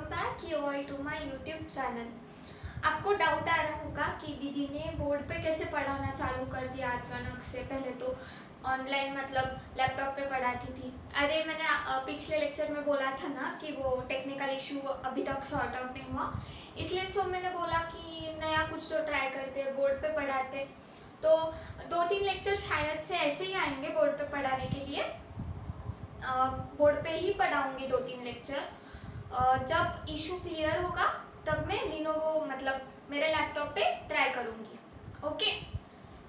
Back you all to my YouTube channel. आपको doubt आ रहा होगा कि दीदी ने बोर्ड पे कैसे पढ़ाना चालू कर दिया अचानक से। पहले तो ऑनलाइन मतलब लैपटॉप पे पढ़ाती थी। अरे मैंने पिछले लेक्चर में बोला था ना कि वो टेक्निकल इशू अभी तक सॉर्ट आउट नहीं हुआ, इसलिए मैंने बोला कि नया कुछ तो ट्राई करते, बोर्ड पे पढ़ाते। तो 2-3 लेक्चर शायद से ऐसे ही आएंगे बोर्ड पे पढ़ाने के लिए। बोर्ड पे ही पढ़ाऊँगी 2-3 लेक्चर। जब इशू क्लियर होगा तब मैं लिनोवो मतलब मेरे लैपटॉप पे ट्राई करूँगी। ओके,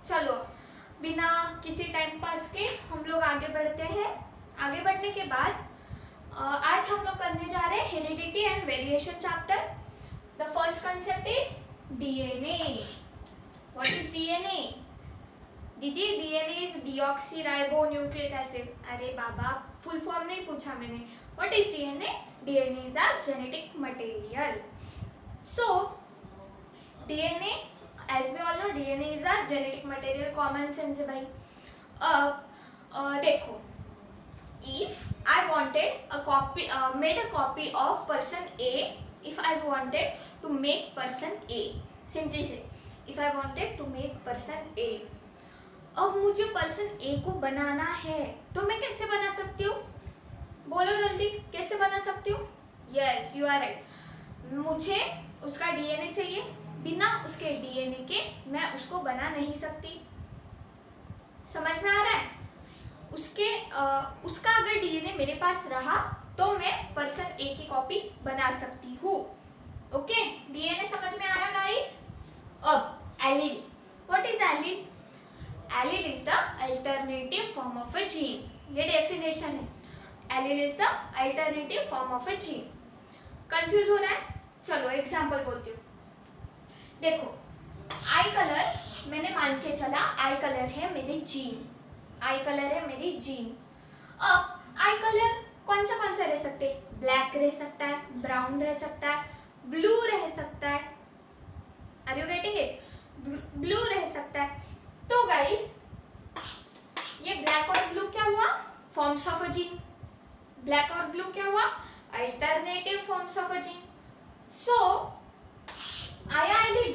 चलो बिना किसी टाइम पास के हम लोग आगे बढ़ते हैं। आगे बढ़ने के बाद आज हम लोग करने जा रहे हैं heredity and variation chapter. The first concept is DNA. What is DNA? दीदी डीएनए इज डीऑक्सीराइबोन्यूक्लिक एसिड। अरे बाबा, फुल फॉर्म नहीं पूछा मैंने। What is DNA? DNA is our genetic material. So DNA, as we all know, DNA is our genetic material. Common sense है भाई। अब देखो, if I wanted a copy, made a copy of person A, if I wanted to make person A, simply say, if I wanted to make person A, अब मुझे person ए को बनाना है तो मैं कैसे बना सकती हूँ? बोलो जल्दी, कैसे बना सकती हूँ? Yes, you are right. मुझे उसका डीएनए चाहिए। बिना उसके डीएनए के मैं उसको बना नहीं सकती। समझ में आ रहा है? उसका अगर डीएनए मेरे पास रहा तो मैं पर्सन ए की कॉपी बना सकती हूँ। ओके, डीएनए समझ में आया गाइस? अब allele, what is allele? Allele is the alternative form of a gene. ये डेफिनेशन है। Allele is the alternative form of a gene. Confuse हो रहा है? चलो एग्जांपल बोलती हूँ। देखो, आई कलर, मैंने मान के चला आई कलर है मेरी जीन। आई कलर है मेरी जीन। अब आई कलर कौन सा रह सकते हैं? ब्लैक रह सकता है, ब्राउन रह सकता है, ब्लू रह सकता है। Are you getting it? Blue रह सकता है। तो गाइस, ये ब्लैक और ब्लू क्या हुआ? Forms of a gene. Black और ब्लू क्या हुआ? Alternative forms of a gene. So आया एलील,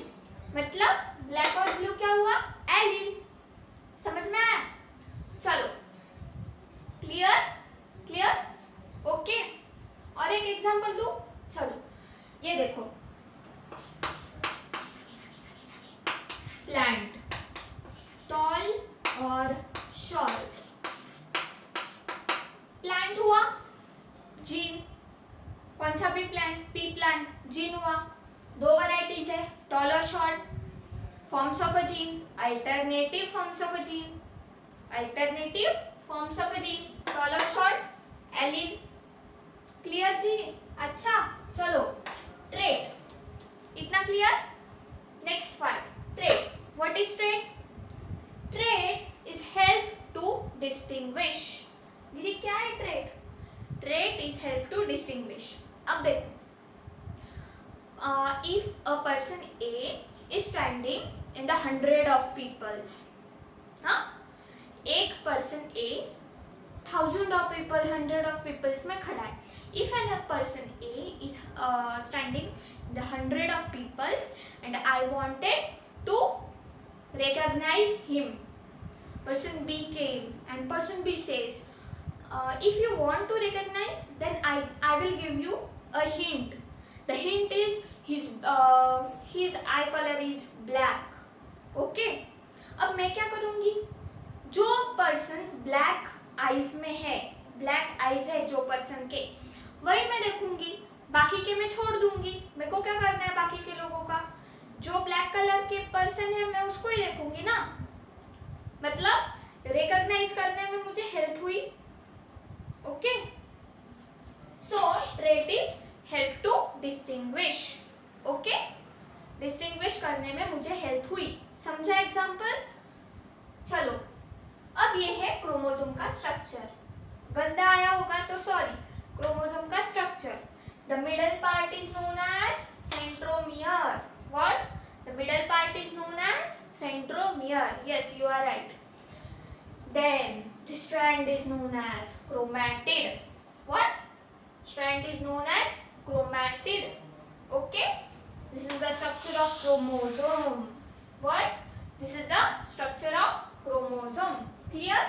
मतलब ब्लैक और ब्लू क्या हुआ? एलील। समझ में आया? चलो, क्लियर? क्लियर? ओके। और एक एग्जांपल दूं? चलो, ये देखो, प्लांट, टॉल और शॉर्ट। प्लांट हुआ जीन, कौन सा भी प्लांट, पी प्लांट, जीन हुआ। दो वैरायटीज है, टॉल और short. Forms of a gene, alternative forms of a gene. Alternative forms of a gene, tall और शॉर्ट, एलील। क्लियर जी? अच्छा, चलो ट्रेट, इतना clear? Next part, trait. What is trait? Trait is help to distinguish. दीदी क्या है trait? Trait is help to distinguish. अब देखो, if a person A is standing in the 100 of peoples, हाँ, एक person A 1000 of people, 100 of peoples में खड़ा है। If an a person A is standing in the 100 of peoples and I wanted to recognize him, person B came and person B says, if you want to recognize, then I will give you a hint. The hint is his eye color is black. Okay, अब मैं क्या करूँगी? जो persons black eyes में है, black eyes है जो person के, वही मैं देखूंगी, बाकी के मैं छोड़ दूंगी। मेरे को क्या करना है बाकी के लोगों का? जो ब्लैक कलर के पर्सन है मैं उसको ही देखूंगी ना। मतलब रिकॉग्नाइज करने में मुझे हेल्प हुई। Okay, so trait is help to distinguish. Okay, distinguish करने में मुझे हेल्प हुई। समझा एग्जांपल? चलो, अब ये है क्रोमोसोम का स्ट्रक्चर। गंदा आया होगा तो सॉरी। क्रोमोसोम का structure, the middle part is known as centromere. What? The middle part is known as centromere. Yes, you are right. Then the strand is known as chromatid. What? Strand is known as chromatid. Okay, this is the structure of chromosome. What? This is the structure of chromosome. Clear?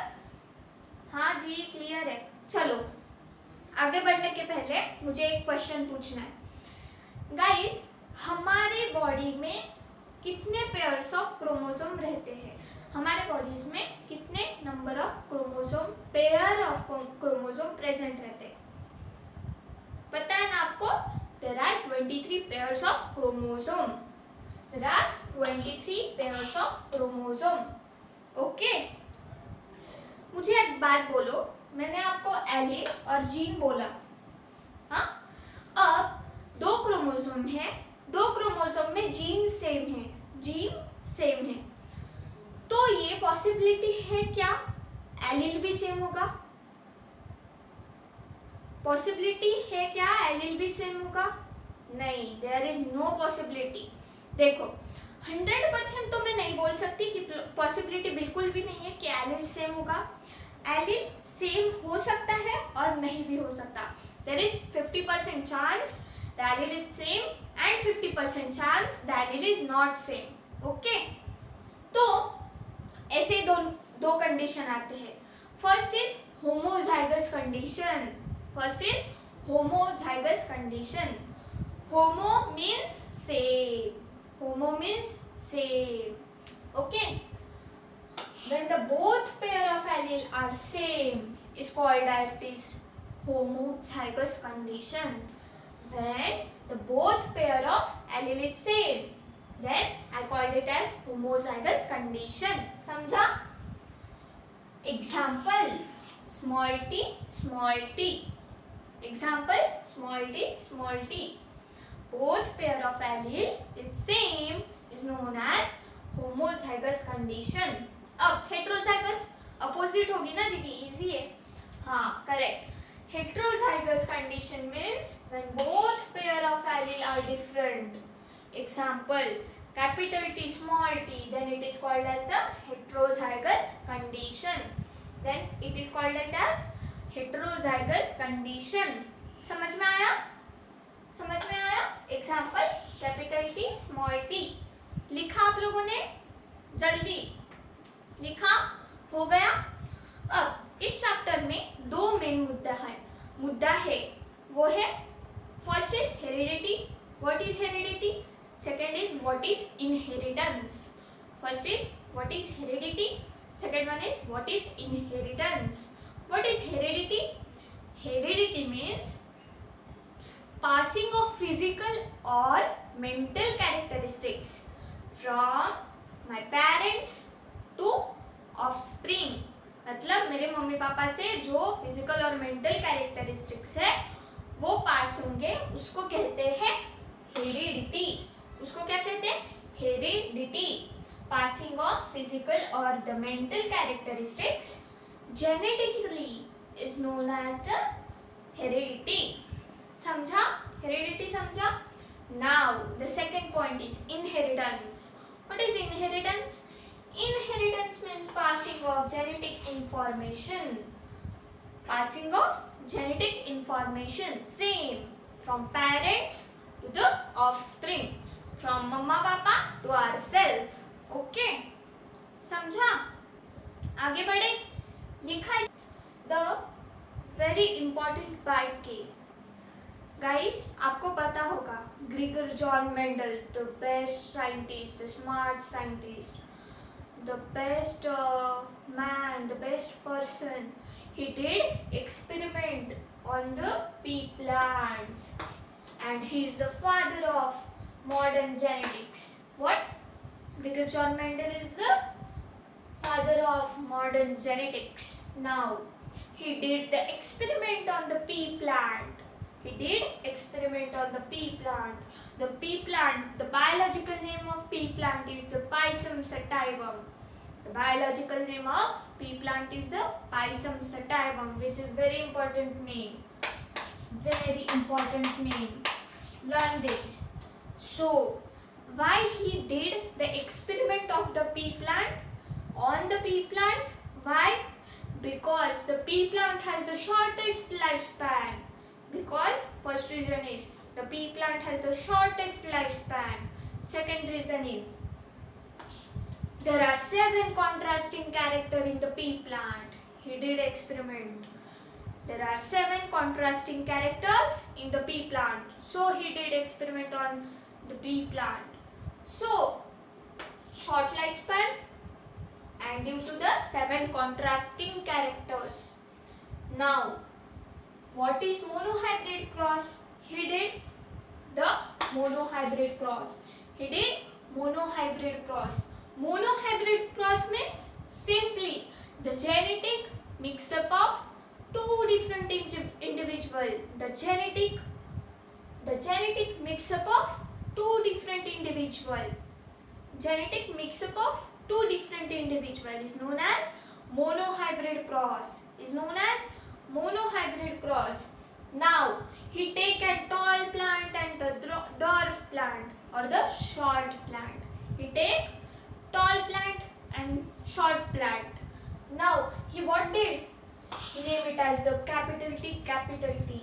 हाँ जी clear है. चलो आगे बढ़ने के पहले मुझे एक question पूछना है. गाइस, हमारे बॉडी में कितने पेयर्स ऑफ क्रोमोसोम रहते हैं? हमारे बॉडीज में कितने number of chromosome, pair of chromosome present रहते हैं? पता है ना आपको? There are 23 pairs of chromosome. There are 23 pairs of chromosome. Okay, मुझे एक बात बोलो, मैंने आपको एलील और जीन बोला. हाँ, अब दो क्रोमोसोम है, दो क्रोमोसोम में जीन सेम है, जीन सेम है, तो ये पॉसिबिलिटी है क्या एलील भी सेम होगा? पॉसिबिलिटी है क्या एलील भी सेम होगा? नहीं, देयर इज नो पॉसिबिलिटी. देखो 100% तो मैं नहीं बोल सकती कि पॉसिबिलिटी बिल्कुल भी नहीं है कि एलील सेम होगा. एलील सेम हो सकता है और नहीं भी हो सकता. There is 50% chance the allele is same and 50% chance the allele is not same. Okay, तो ऐसे दो कंडीशन आते हैं. First is homozygous condition. First is homozygous condition. Homo means same. Homo means same. Okay. When the both pair of allele are same is called as is homozygous condition. When the both pair of allele is same, then I called it as homozygous condition. समझा? Example small t small t. Example small t small t. Both pair of allele is same is known as homozygous condition. अब heterozygous opposite होगी ना दीदी, easy है. हाँ correct. Heterozygous condition means when both pair of allele are different. Example capital T small t, then it is called as the heterozygous condition. Then it is called as heterozygous condition. समझ में आया? समझ में आया? Example capital T small T. लिखा आप लोगों ने? जल्दी लिखा? हो गया? अब इस चैप्टर में दो मेन मुद्दा है. वो है first is heredity. What is heredity? Second is what is inheritance. First is what is heredity, second one is what is inheritance. What is heredity? Heredity means passing of physical or mental characteristics from my parents to offspring. मतलब मेरे mummy papa से जो physical और mental characteristics है वो पास होंगे, उसको कहते हैं हेरिडिटी. उसको क्या कहते हैं? हेरिडिटी. पासिंग ऑफ फिजिकल और the mental characteristics genetically is known as the heredity. समझा? हेरिडिटी समझा? Now the second point is inheritance. What is inheritance? Inheritance means passing of genetic information. Passing of genetic information same from parents to the offspring, from mamma papa to ourself. Okay, समझा? आगे बढ़े. लिखा the very important part के. Guys, आपको पता होगा Gregor John Mendel, the best scientist, the smart scientist, the best man, the best person. He did experiment on the pea plants and he is the father of modern genetics. What? Grigor John Mendel is the father of modern genetics. Now he did the experiment on the pea plant. He did experiment on the pea plant. The pea plant, the biological name of pea plant is the Pisum sativum. The biological name of pea plant is the Pisum sativum, which is very important name. Very important name. Learn this. So, why he did the experiment of the pea plant on the pea plant? Why? Because the pea plant has the shortest lifespan. Because first reason is the pea plant has the shortest lifespan. Second reason is there are 7 contrasting characters in the pea plant. He did experiment. There are 7 contrasting characters in the pea plant. So he did experiment on the pea plant. So short lifespan and due to the 7 contrasting characters. Now what is monohybrid cross? He did the monohybrid cross. He did monohybrid cross. Monohybrid cross means simply the genetic mix-up of two different individuals. The genetic mix-up of two different individuals. Genetic mix-up of two different individuals is known as monohybrid cross. Is known as monohybrid cross. Now he take a tall plant and the dwarf plant or the short plant. He take tall plant and short plant. Now he what did? He name it as the capital T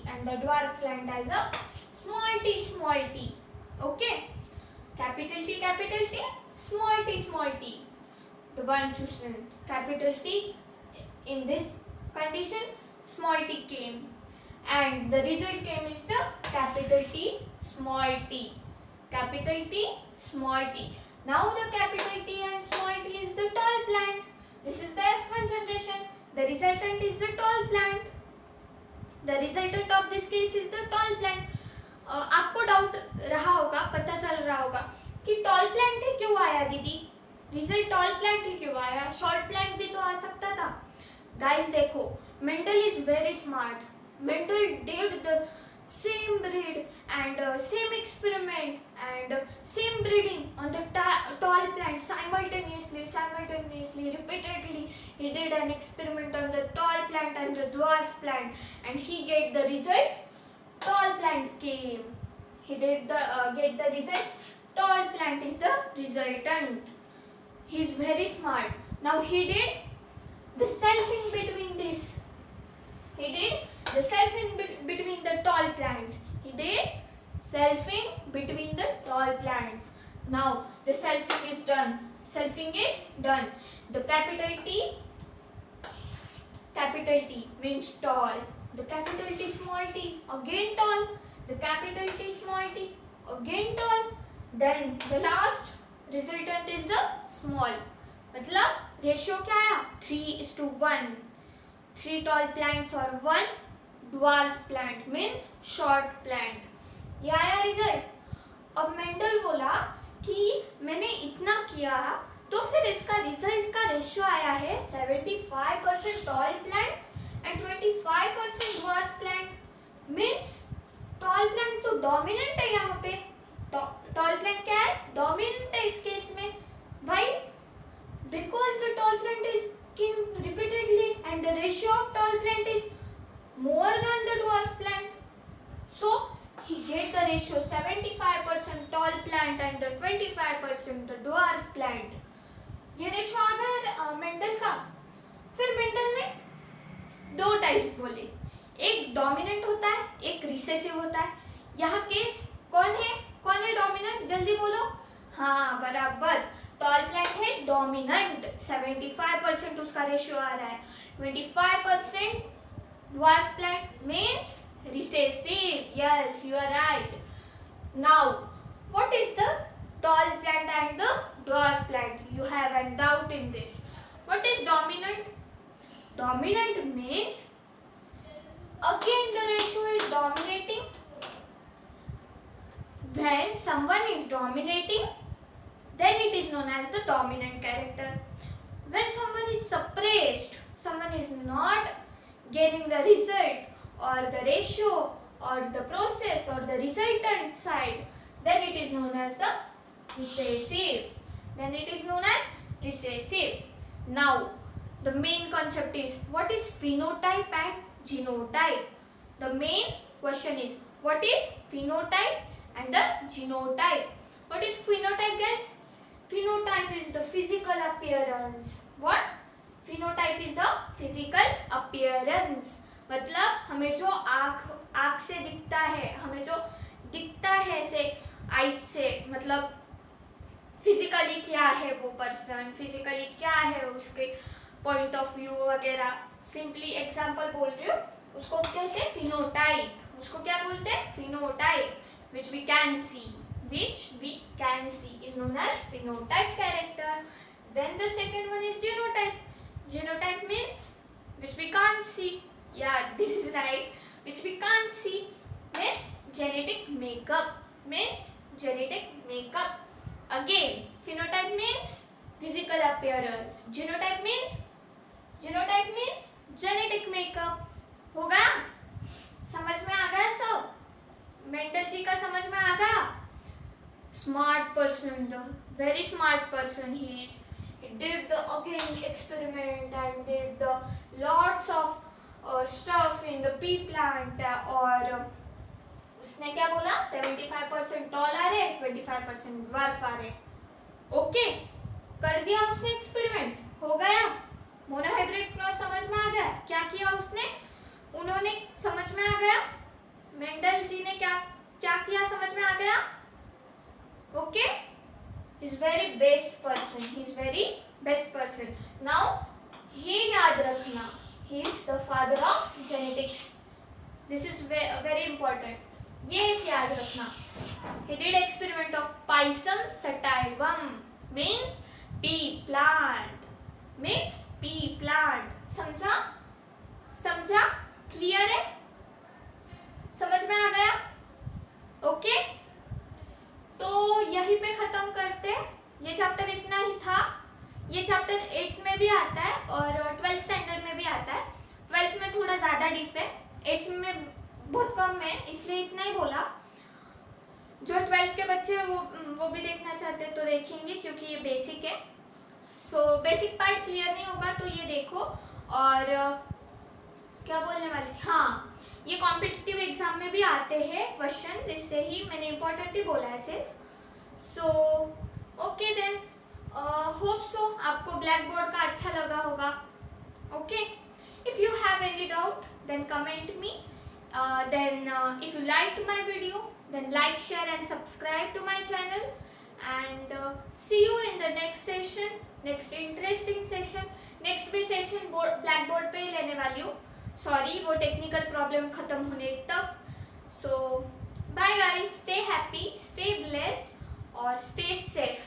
and the dwarf plant as a small t. Okay? Capital T, small t. The one chosen capital T in this condition, small t came. And the result came is the capital T, small t. Capital T, small t. Now the capital T and small t is the tall plant. This is the F1 generation. The resultant is the tall plant. The resultant of this case is the tall plant. आपको doubt रहा होगा, पता चल रहा होगा कि tall plant ही क्यों आया दीदी, रिजल्ट टॉल प्लांट ही क्यों आया, शॉर्ट प्लांट भी तो आ सकता था. गाइस देखो, Mendel is very smart. Mendel did the same breed and same experiment and same breeding on the tall plant simultaneously, repeatedly. He did an experiment on the tall plant and the dwarf plant and he get the result. Tall plant came. He did the get the result. Tall plant is the resultant. He is very smart. Now he did the selfing between this. He did the selfing between the tall plants. He did selfing between the tall plants. Now the selfing is done. Selfing is done. The capital T means tall. The capital T small t again tall. The capital T small t again tall. Then the last resultant is the small. मतलब ratio क्या आया 3:1. 3 tall plants or 1 dwarf plant means short plant. ये आया result. अब Mendel बोला कि मैंने इतना किया तो फिर इसका रिजल्ट का रेशियो आया है 75% tall plant and 25% dwarf plant means tall plant तो डोमिनेंट है यहाँ पे. टॉल प्लांट क्या है, डोमिनेंट है इस केस में. Why? Because the tall plant is came repeatedly and the ratio of tall plant is more than the dwarf plant. So he get the ratio 75% tall plant and the 25% the dwarf plant. ये ratio आ गया Mendel का. फिर Mendel ने दो types बोले, एक dominant होता है, एक रिसेसिव होता है. यहाँ केस कौन है डोमिनेंट, जल्दी बोलो. हाँ बराबर, टॉल प्लांट है डोमिनेंट, 75% उसका रेशियो आ रहा है. 25% dwarf plant means recessive. Yes, you are right. Now, what is the tall plant and the dwarf plant? You have a doubt in this. What is dominant? Dominant means again the ratio is dominating. When someone is dominating, then it is known as the dominant character. When someone is suppressed, someone is not getting the result or the ratio or the process or the resultant side, then it is known as the recessive. Now, the main concept is what is phenotype and genotype. The main question is what is phenotype and the genotype. What is phenotype, guys? Phenotype is the physical appearance. What? Phenotype is the physical appearance. मतलब हमें जो आँख से दिखता है, हमें जो दिखता है ऐसे आइज से, मतलब फिजिकली क्या है वो पर्सन, फिजिकली क्या है उसके पॉइंट ऑफ व्यू वगैरह, सिंपली एग्जांपल बोल रही हूँ, उसको कहते हैं फिनोटाइप। उसको क्या बोलते हैं? Phenotype, which we can see is known as phenotype character. Then the second one is genotype. Genotype means which we can't see. Yeah, this is right. Which we can't see means genetic makeup. Means genetic makeup. Again, phenotype means physical appearance. Genotype means genetic makeup. होगा? समझ में आ गया सब? Mendel जी का समझ में आ गया? Smart person, the very smart person he is. He did the again experiment and did the lots of stuff in the pea plant और उसने क्या बोला? 75% टॉल आ रहे, 25% ड्वार्फ आ रहे. ओके, कर दिया उसने एक्सपेरिमेंट, हो गया. मोनोहाइब्रिड क्रॉस समझ में आ गया? क्या किया उसने? उन्होंने समझ में आ गया? मेंडल जी ने क्या क्या किया समझ में आ गया? Okay, he is very best person, he is very best person. Now ये याद रखना, he is the father of genetics. This is very important. ये एक याद रखना. He did experiment of Pisum sativum means P plant. Means P plant. समझा? समझा? Clear है? समझ में आ गया? ओके, तो यहीं पे खत्म करते हैं. ये चैप्टर इतना ही था. ये चैप्टर 8th में भी आता है और 12th स्टैंडर्ड में भी आता है. 12th में थोड़ा ज़्यादा डीप है, 8th में बहुत कम है, इसलिए इतना ही बोला. जो 12th के बच्चे वो भी देखना चाहते हैं तो देखेंगे, क्योंकि ये बेसिक है. सो बेसिक पार्ट क्लियर नहीं होगा तो ये देखो. और क्या बोलने वाली थी, हाँ, ये कॉम्पिटिटिव एग्जाम में भी आते हैं क्वेश्चंस, इससे ही मैंने इम्पोर्टेंट ही बोला है सिर्फ. So okay then, hope so आपको ब्लैक बोर्ड का अच्छा लगा होगा. Okay, if you have any doubt then comment me. Then if you liked my video, then like, share and subscribe to my channel. And see you in the next session, next interesting session. Next भी session black board पे ही लेने वाली हूँ. Sorry, वो technical problem खत्म होने तक. So bye guys, stay happy, stay blessed और स्टे सेफ.